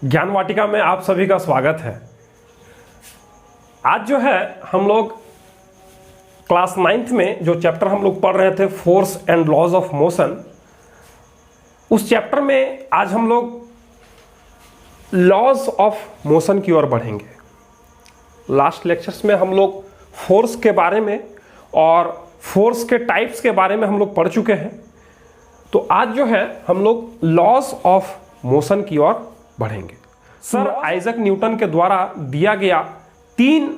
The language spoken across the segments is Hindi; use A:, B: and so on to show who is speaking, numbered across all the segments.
A: ज्ञान वाटिका में आप सभी का स्वागत है। आज जो है हम लोग क्लास 9th में जो चैप्टर हम लोग पढ़ रहे थे force and laws of motion, उस चैप्टर में आज हम लोग लॉज ऑफ मोशन की ओर बढ़ेंगे। लास्ट लेक्चर्स में हम लोग फोर्स के बारे में और फोर्स के टाइप्स के बारे में हम लोग पढ़ चुके हैं। तो आज जो है हम लोग लॉज ऑफ मोशन की ओर बढ़ेंगे। सर आइजैक न्यूटन के द्वारा दिया गया 3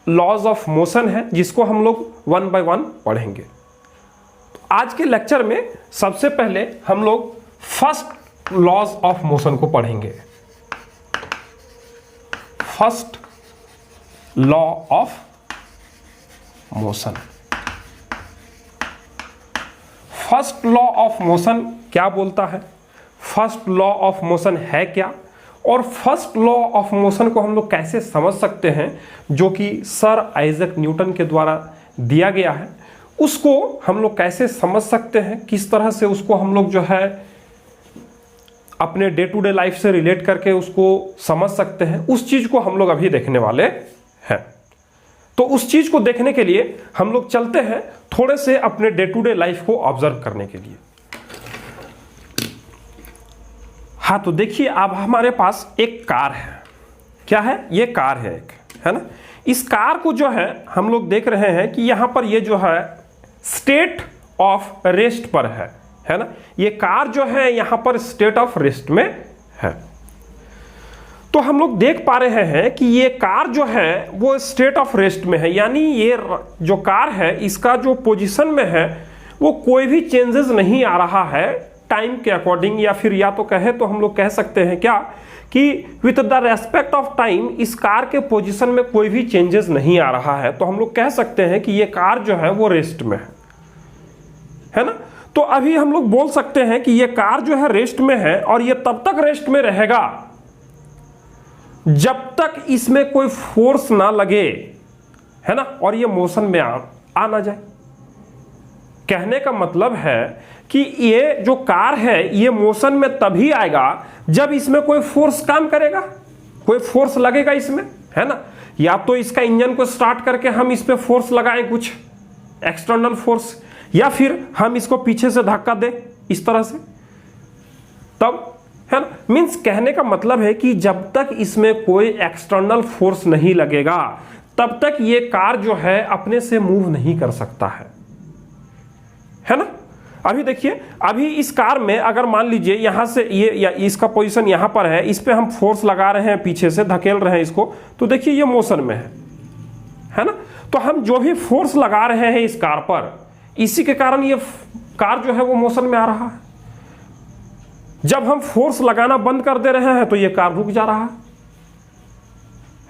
A: लॉज ऑफ मोशन है, जिसको हम लोग 1 बाय 1 पढ़ेंगे। तो आज के लेक्चर में सबसे पहले हम लोग फर्स्ट लॉज ऑफ मोशन को पढ़ेंगे। First law of motion. First law of motion क्या बोलता है, फर्स्ट लॉ ऑफ मोशन है क्या, और फर्स्ट लॉ ऑफ मोशन को हम लोग कैसे समझ सकते हैं, जो कि सर आइजैक न्यूटन के द्वारा दिया गया है, उसको हम लोग कैसे समझ सकते हैं, किस तरह से उसको हम लोग जो है अपने डे टू डे लाइफ से रिलेट करके उसको समझ सकते हैं, उस चीज को हम लोग अभी देखने वाले हैं। तो उस चीज को देखने के लिए हम लोग चलते हैं थोड़े से अपने डे टू डे लाइफ को ऑब्जर्व करने के लिए। हाँ, तो देखिए अब हमारे पास एक कार है। क्या है? ये कार है एक, है ना। इस कार को जो है हम लोग देख रहे हैं कि यहां पर ये जो है स्टेट ऑफ रेस्ट पर है ना। ये कार जो है यहां पर स्टेट ऑफ रेस्ट में है। तो हम लोग देख पा रहे हैं कि ये कार जो है वो स्टेट ऑफ रेस्ट में है, यानी ये जो कार है इसका जो पोजीशन में है वो कोई भी चेंजेस नहीं आ रहा है टाइम के अकॉर्डिंग, या फिर या तो कहे तो हम लोग कह सकते हैं क्या कि with the respect of time इस कार के पोजीशन में कोई भी चेंजेस नहीं आ रहा है। तो हम लोग कह सकते हैं कि ये कार जो है वो रेस्ट में है ना। तो अभी हम लोग बोल सकते हैं कि ये कार जो है रेस्ट में है, और ये तब तक रेस्ट में रहेगा जब तक इसमें कोई फोर्स ना लगे, है ना, और ये मोशन में आ ना जाए। कहने का मतलब है कि ये जो कार है ये मोशन में तभी आएगा जब इसमें कोई फोर्स काम करेगा, कोई फोर्स लगेगा इसमें, है ना। या तो इसका इंजन को स्टार्ट करके हम इस पे फोर्स लगाएं, कुछ एक्सटर्नल फोर्स, या फिर हम इसको पीछे से धक्का दें इस तरह से, तब, है ना। मींस कहने का मतलब है कि जब तक इसमें कोई एक्सटर्नल फोर्स नहीं लगेगा तब तक ये कार जो है अपने से मूव नहीं कर सकता है ना। अभी देखिए, अभी इस कार में अगर मान लीजिए यहां से ये या इसका पोजीशन यहां पर है, इस पे हम फोर्स लगा रहे हैं, पीछे से धकेल रहे हैं इसको, तो देखिए ये मोशन में है ना। तो हम जो भी फोर्स लगा रहे हैं इस कार पर, इसी के कारण ये कार जो है वो मोशन में आ रहा है। जब हम फोर्स लगाना बंद कर दे रहे हैं तो ये कार रुक जा रहा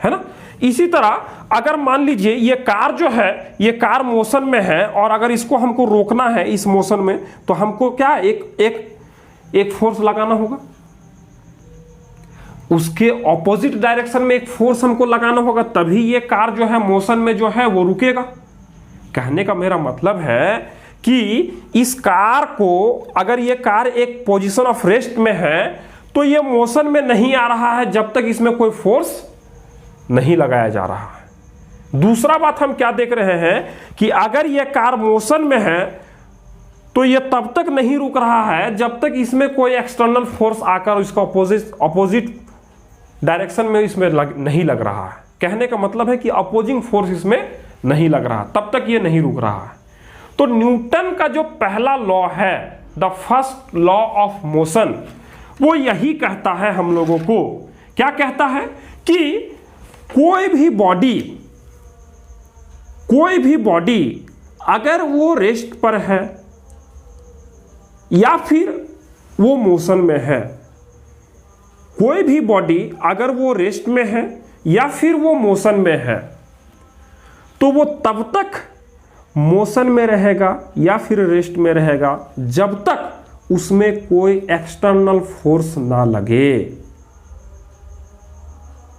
A: है ना। इसी तरह अगर मान लीजिए ये कार जो है ये कार मोशन में है, और अगर इसको हमको रोकना है इस मोशन में, तो हमको क्या एक फोर्स लगाना होगा, उसके ऑपोजिट डायरेक्शन में एक फोर्स हमको लगाना होगा, तभी ये कार जो है मोशन में जो है वो रुकेगा। कहने का मेरा मतलब है कि इस कार को, अगर ये कार एक पोजीशन ऑफ रेस्ट में है तो ये मोशन में नहीं आ रहा है जब तक इसमें कोई फोर्स नहीं लगाया जा रहा है। दूसरा बात हम क्या देख रहे हैं कि अगर ये कार मोशन में है तो ये तब तक नहीं रुक रहा है जब तक इसमें कोई एक्सटर्नल फोर्स आकर इसका अपोजिट डायरेक्शन में इसमें नहीं लग रहा है। कहने का मतलब है कि अपोजिंग फोर्स इसमें नहीं लग रहा, तब तक ये नहीं रुक रहा है। तो न्यूटन का जो पहला लॉ है, the first law of motion, वो यही कहता है हम लोगों को। क्या कहता है कि कोई भी बॉडी अगर वो रेस्ट पर है या फिर वो मोशन में है, कोई भी बॉडी अगर वो रेस्ट में है या फिर वो मोशन में है, तो वो तब तक मोशन में रहेगा या फिर रेस्ट में रहेगा जब तक उसमें कोई एक्सटर्नल फोर्स ना लगे।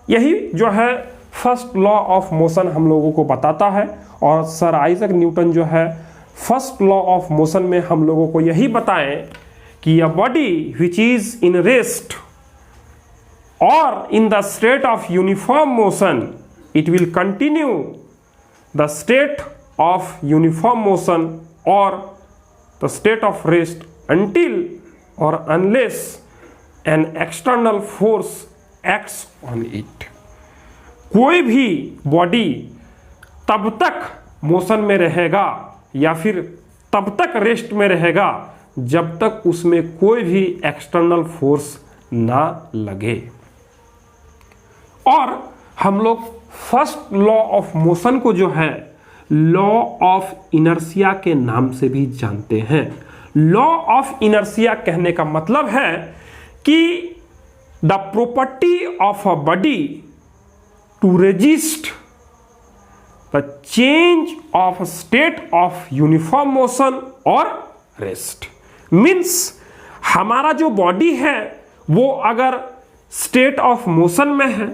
A: यही जो है फर्स्ट लॉ ऑफ मोशन हम लोगों को बताता है, और सर आइजैक न्यूटन जो है फर्स्ट लॉ ऑफ मोशन में हम लोगों को यही बताएं कि a body which is in rest or in the state of uniform motion, it will continue the state of uniform motion or the state of rest until or unless an external force acts on it. कोई भी बॉडी तब तक मोशन में रहेगा या फिर तब तक रेस्ट में रहेगा जब तक उसमें कोई भी एक्सटर्नल फोर्स ना लगे। और हम लोग फर्स्ट लॉ ऑफ मोशन को जो है लॉ ऑफ इनर्शिया के नाम से भी जानते हैं। लॉ ऑफ इनर्शिया कहने का मतलब है कि the property of a body to resist the change of state of uniform motion और रेस्ट। मीन्स हमारा जो बॉडी है वो अगर स्टेट ऑफ मोशन में है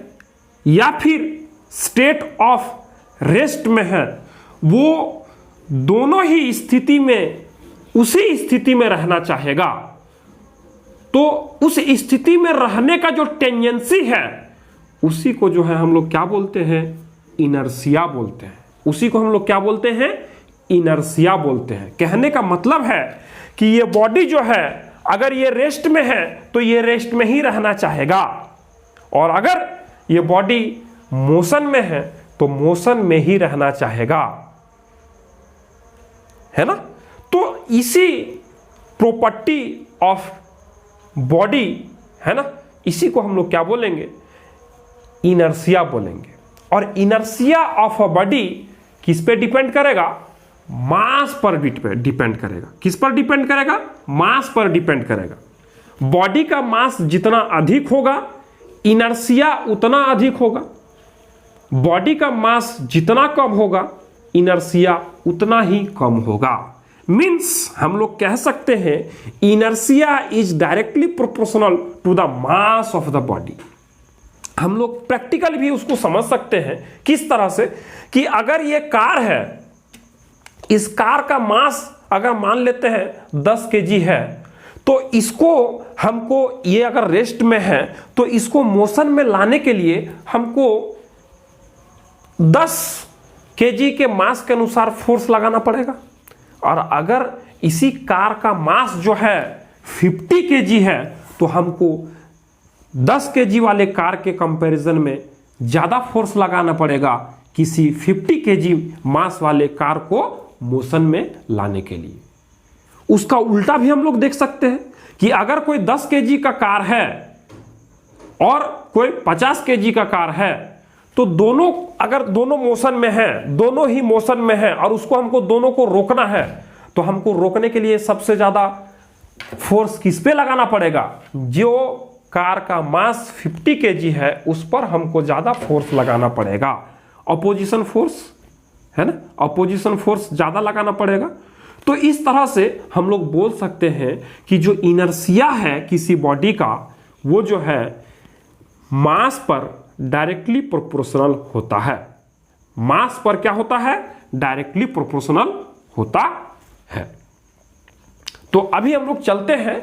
A: या फिर स्टेट ऑफ रेस्ट में है, वो दोनों ही स्थिति में उसी स्थिति में रहना चाहेगा। तो उस स्थिति में रहने का जो टेंडेंसी है उसी को जो है हम लोग क्या बोलते हैं, इनर्शिया बोलते हैं। उसी को हम लोग क्या बोलते हैं, इनर्शिया बोलते हैं। कहने का मतलब है कि ये बॉडी जो है अगर ये रेस्ट में है तो ये रेस्ट में ही रहना चाहेगा, और अगर ये बॉडी मोशन में है तो मोशन में ही रहना चाहेगा, है ना। तो इसी प्रॉपर्टी ऑफ बॉडी है ना, इसी को हम लोग क्या बोलेंगे, इनर्शिया बोलेंगे। और इनर्शिया ऑफ अ बॉडी किस पे डिपेंड करेगा, मास पर डिपेंड करेगा। किस पर डिपेंड करेगा, मास पर डिपेंड करेगा। बॉडी का मास जितना अधिक होगा इनर्शिया उतना अधिक होगा, बॉडी का मास जितना कम होगा इनर्शिया उतना ही कम होगा। मीन्स हम लोग कह सकते हैं inertia is directly proportional to the mass of the body. हम लोग प्रैक्टिकल भी उसको समझ सकते हैं किस तरह से कि अगर ये कार है, इस कार का मास अगर मान लेते हैं 10 kg है, तो इसको हमको, ये अगर रेस्ट में है तो इसको मोशन में लाने के लिए हमको 10 kg के मास के अनुसार फोर्स लगाना पड़ेगा। और अगर इसी कार का मास जो है 50 kg है तो हमको 10 kg वाले कार के कंपैरिजन में ज़्यादा फोर्स लगाना पड़ेगा किसी 50 kg मास वाले कार को मोशन में लाने के लिए। उसका उल्टा भी हम लोग देख सकते हैं कि अगर कोई 10 kg का कार है और कोई 50 kg का कार है तो दोनों, अगर दोनों मोशन में है, दोनों ही मोशन में है और उसको हमको दोनों को रोकना है, तो हमको रोकने के लिए सबसे ज़्यादा फोर्स किस पे लगाना पड़ेगा, जो कार का मास 50 kg है उस पर हमको ज़्यादा फोर्स लगाना पड़ेगा। अपोजिशन फोर्स है ना, अपोजिशन फोर्स ज़्यादा लगाना पड़ेगा। तो इस तरह से हम लोग बोल सकते हैं कि जो इनर्शिया है किसी बॉडी का वो जो है मास पर डायरेक्टली प्रोपोर्शनल होता है। मास पर क्या होता है, डायरेक्टली प्रोपोर्शनल होता है। तो अभी हम लोग चलते हैं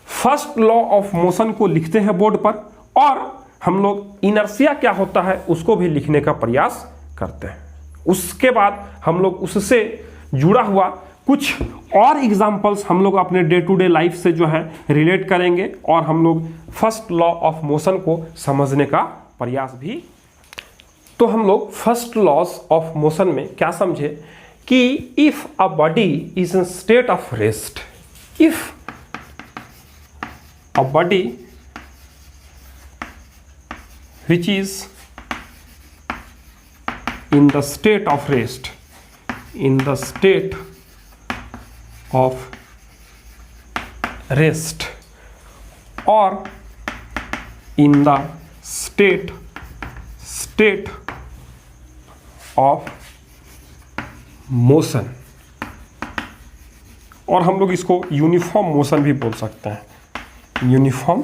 A: फर्स्ट लॉ ऑफ मोशन को लिखते हैं बोर्ड पर, और हम लोग इनर्शिया क्या होता है उसको भी लिखने का प्रयास करते हैं। उसके बाद हम लोग उससे जुड़ा हुआ कुछ और एग्जाम्पल्स हम लोग अपने डे टू डे लाइफ से जो है रिलेट करेंगे, और हम लोग फर्स्ट लॉ ऑफ मोशन को समझने का प्रयास भी। तो हम लोग फर्स्ट लॉज ऑफ मोशन में क्या समझे कि if a body is in state of rest, if a body which is in the state of rest, in the state of rest, or in the state of motion, और हम लोग इसको यूनिफॉर्म मोशन भी बोल सकते हैं, uniform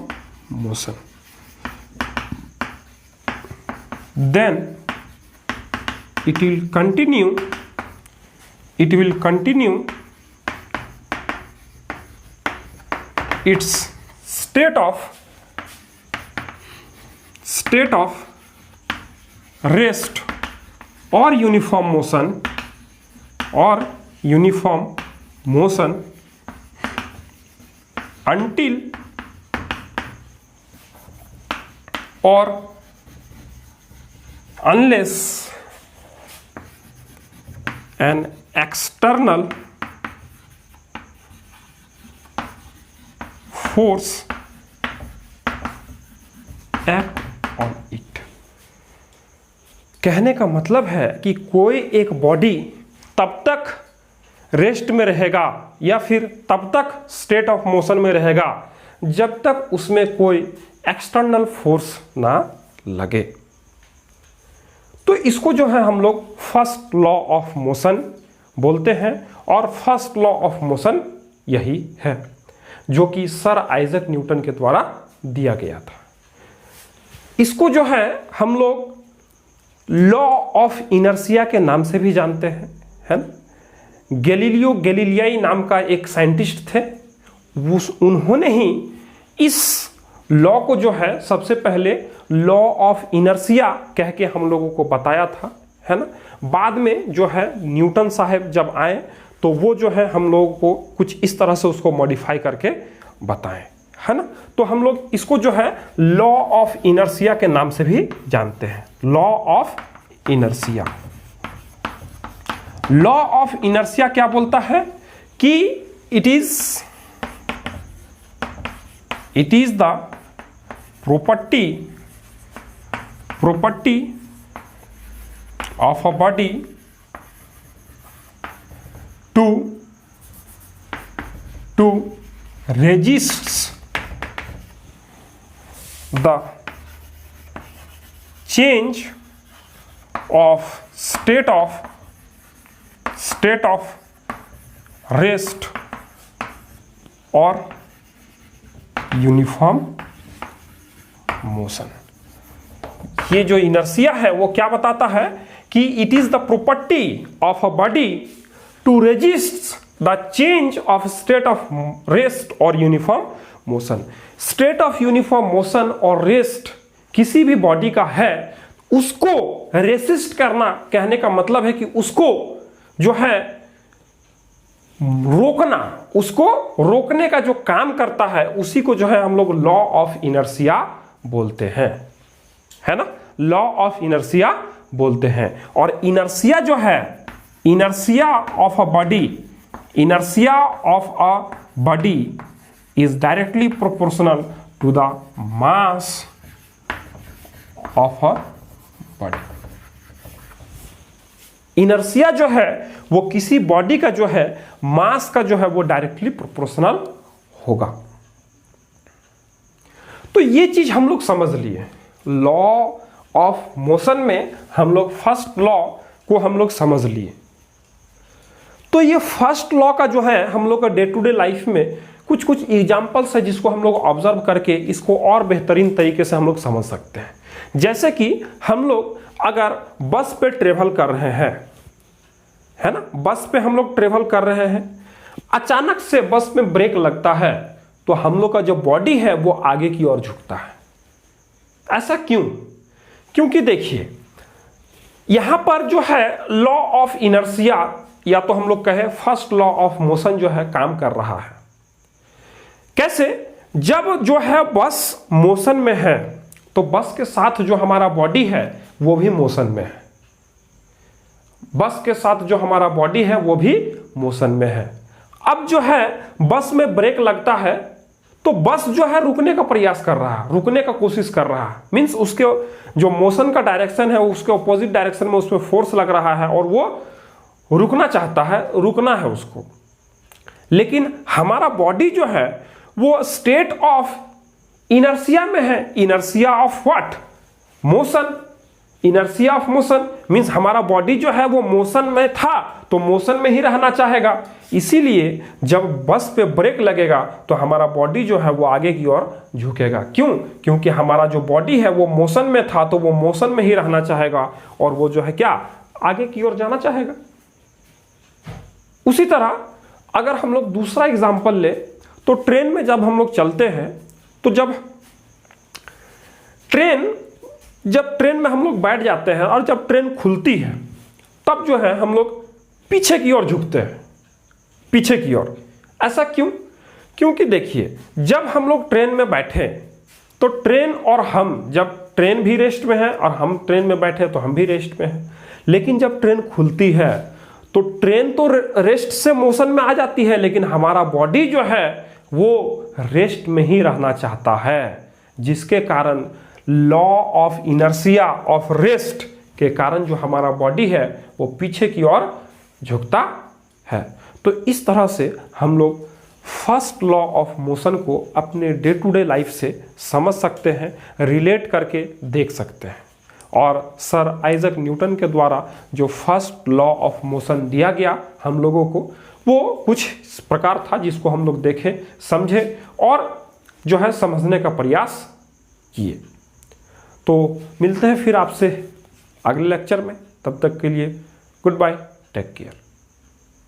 A: motion. Then it will continue its state of state of rest और uniform motion until or unless an external force act on it। कहने का मतलब है कि कोई एक बॉडी तब तक रेस्ट में रहेगा या फिर तब तक स्टेट ऑफ मोशन में रहेगा जब तक उसमें कोई एक्सटर्नल फोर्स ना लगे। तो इसको जो है हम लोग फर्स्ट लॉ ऑफ मोशन बोलते हैं और फर्स्ट लॉ ऑफ मोशन यही है जो कि सर आइजैक न्यूटन के द्वारा दिया गया था। इसको जो है हम लोग लॉ ऑफ इनर्शिया के नाम से भी जानते हैं, है ना। गैलीलियो गैलीलियाई नाम का एक साइंटिस्ट थे, उन्होंने ही इस लॉ को जो है सबसे पहले लॉ ऑफ इनर्शिया कह के हम लोगों को बताया था, है ना। बाद में जो है न्यूटन साहब जब आए तो वो जो है हम लोगों को कुछ इस तरह से उसको मॉडिफाई करके बताएं, है ना। तो हम लोग इसको जो है लॉ ऑफ इनर्शिया के नाम से भी जानते हैं, law of inertia. Law of inertia क्या बोलता है कि it is the property of a body to resists the change of state of rest और यूनिफॉर्म मोशन। ये जो इनर्शिया है वो क्या बताता है कि it is the property of a body to resist the change of state of rest और uniform motion. State of uniform motion और रेस्ट किसी भी बॉडी का है, उसको रेसिस्ट करना, कहने का मतलब है कि उसको जो है रोकना, उसको रोकने का जो काम करता है उसी को जो है हम लोग लॉ ऑफ इनर्शिया बोलते हैं, है ना। लॉ ऑफ इनर्शिया बोलते हैं। और इनर्शिया जो है, inertia of a body is directly proportional to the mass of a body. Inertia जो है वो किसी बॉडी का जो है मास का जो है वो डायरेक्टली प्रोपोर्शनल होगा। तो ये चीज हम लोग समझ लिए। लॉ ऑफ मोशन में हम लोग फर्स्ट लॉ को हम लोग समझ लिए। तो ये फर्स्ट लॉ का जो है हम लोग का डे टू डे लाइफ में कुछ एग्जांपल्स है जिसको हम लोग ऑब्जर्व करके इसको और बेहतरीन तरीके से हम लोग समझ सकते हैं। जैसे कि हम लोग अगर बस पे ट्रेवल कर रहे हैं, है ना, बस पे हम लोग ट्रेवल कर रहे हैं, अचानक से बस में ब्रेक लगता है तो हम लोग का जो बॉडी है वो आगे की ओर झुकता है। ऐसा क्यों? क्योंकि देखिए यहां पर जो है लॉ ऑफ इनर्शिया या तो हम लोग कहें फर्स्ट लॉ ऑफ मोशन जो है काम कर रहा है। कैसे? जब जो है बस मोशन में है तो बस के साथ जो हमारा बॉडी है वो भी मोशन में है। बस के साथ जो हमारा बॉडी है वो भी मोशन में है। अब जो है बस में ब्रेक लगता है तो बस जो है रुकने का प्रयास कर रहा है, रुकने का कोशिश कर रहा है। मींस उसके जो मोशन का डायरेक्शन है उसके ऑपोजिट डायरेक्शन में उसमें फोर्स लग रहा है और वो रुकना चाहता है, रुकना है उसको। लेकिन हमारा बॉडी जो है वो स्टेट ऑफ इनर्शिया में है। Inertia of what? Motion. Inertia of motion means हमारा बॉडी जो है वो मोशन में था तो मोशन में ही रहना चाहेगा। इसीलिए जब बस पे ब्रेक लगेगा तो हमारा बॉडी जो है वो आगे की ओर झुकेगा। क्यों? क्योंकि हमारा जो बॉडी है वो मोशन में था तो वो मोशन में ही रहना चाहेगा और वो जो है क्या, आगे की ओर जाना चाहेगा। उसी तरह अगर हम लोग दूसरा एग्जांपल ले तो ट्रेन में जब हम लोग चलते हैं तो जब ट्रेन जब ट्रेन में हम लोग बैठ जाते हैं और जब ट्रेन खुलती है तब जो है हम लोग पीछे की ओर झुकते हैं, पीछे की ओर। ऐसा क्यों? क्योंकि देखिए, जब हम लोग ट्रेन में बैठे तो ट्रेन और हम, जब ट्रेन भी रेस्ट में है और हम ट्रेन में बैठे तो हम भी रेस्ट में हैं, लेकिन जब ट्रेन खुलती है तो ट्रेन तो रेस्ट से मोशन में आ जाती है, लेकिन हमारा बॉडी जो है वो रेस्ट में ही रहना चाहता है, जिसके कारण law of inertia of rest के कारण जो हमारा बॉडी है वो पीछे की ओर झुकता है। तो इस तरह से हम लोग फर्स्ट लॉ ऑफ मोशन को अपने डे टू डे लाइफ से समझ सकते हैं, रिलेट करके देख सकते हैं। और सर आइजैक न्यूटन के द्वारा जो फर्स्ट लॉ ऑफ मोशन दिया गया हम लोगों को, वो कुछ इस प्रकार था जिसको हम लोग देखें, समझे और जो है समझने का प्रयास किए। तो मिलते हैं फिर आपसे अगले लेक्चर में, तब तक के लिए गुड बाय, टेक केयर।